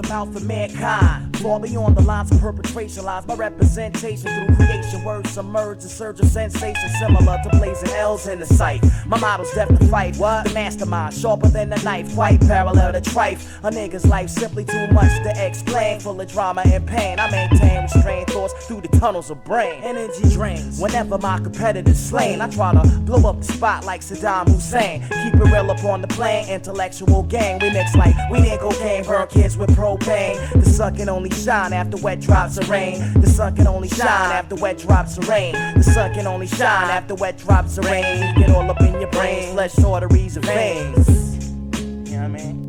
come out for mankind. Far beyond the lines of perpetration lies my representation through creation. Words submerged in surge of sensation, similar to blazing L's in the sight. My model's death to fight. What? The mastermind, sharper than a knife, quite parallel to trife. A nigga's life simply too much to explain, full of drama and pain. I maintain restrained thoughts through the tunnels of brain. Energy drains whenever my competitor's slain. I try to blow up the spot like Saddam Hussein. Keep it real up on the plane, intellectual gang. We mix like weed and cocaine, burn kids with propane. The sun can only shine after wet drops of rain. The sun can only shine after wet drops of rain. The sun can only shine after wet drops of rain. Get all up in your brain, flesh, arteries, and veins. You know what I mean?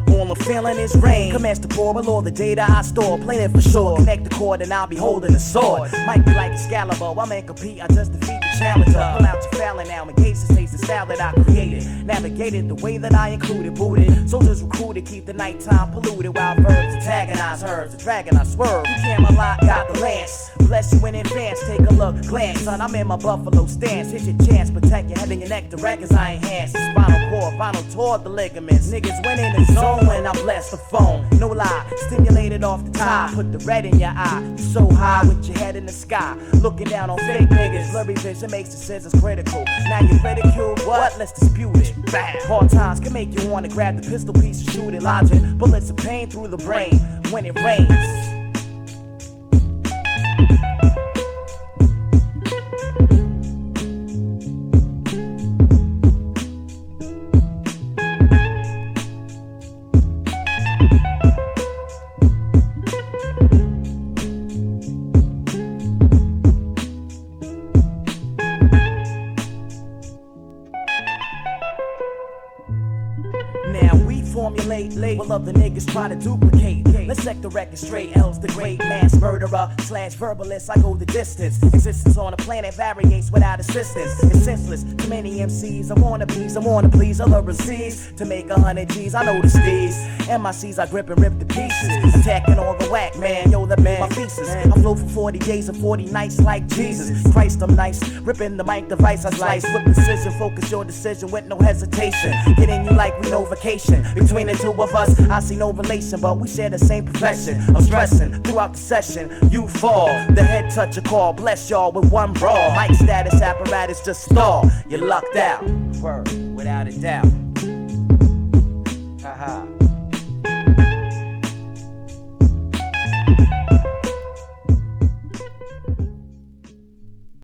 All I'm feeling is rain. Commence to pour below the data I store. Plain it for sure. Connect the cord and I'll be holding a sword. Might be like Excalibur. I ain't compete, I just defeat the challenger. Pull out your fallon now. Engage the taste of style that I created. Navigated the way that I included. Booted. Soldiers recruited. Keep the nighttime polluted. While verbs antagonize herds. The dragon I swerve. You Camelot got the lance. Bless you in advance. Take a look. Glance. Son, I'm in my buffalo stance. Hit your chance. Protect your head and your neck. The records I enhance. The spinal cord. Vinyl toward the ligaments. Niggas went in the zone when I bless the phone. No lie. Stimulated off the top. Put the red in your eye. You so high with your head in the sky. Looking down on fake niggas. Blurry vision makes decisions critical. Now you ridicule what? Let's dispute it. Bam. Hard times can make you wanna grab the pistol piece and shoot it. Logic. Bullets of pain through the brain when it rains. Now we formulate late, while other niggas try to duplicate. Let's set the record straight. L's the great mass murderer slash verbalist. I go the distance. Existence on a planet variates without assistance. It's senseless. Too many MCs. I wanna please other MCs to make 100 G's. I know the steez. MICs I grip and rip the pieces. Attacking all the whack, man. Yo, that man, my thesis. I flow for 40 days and 40 nights like Jesus Christ. I'm nice. Ripping the mic device I slice with precision. Focus your decision with no hesitation. Getting you like we know vacation. Between the two of us, I see no relation, but we share the same profession. I'm stressing throughout the session. You fall, the head touch a call. Bless y'all with one brawl. Mic status apparatus just stall. You're lucked out. Word, without a doubt. Haha.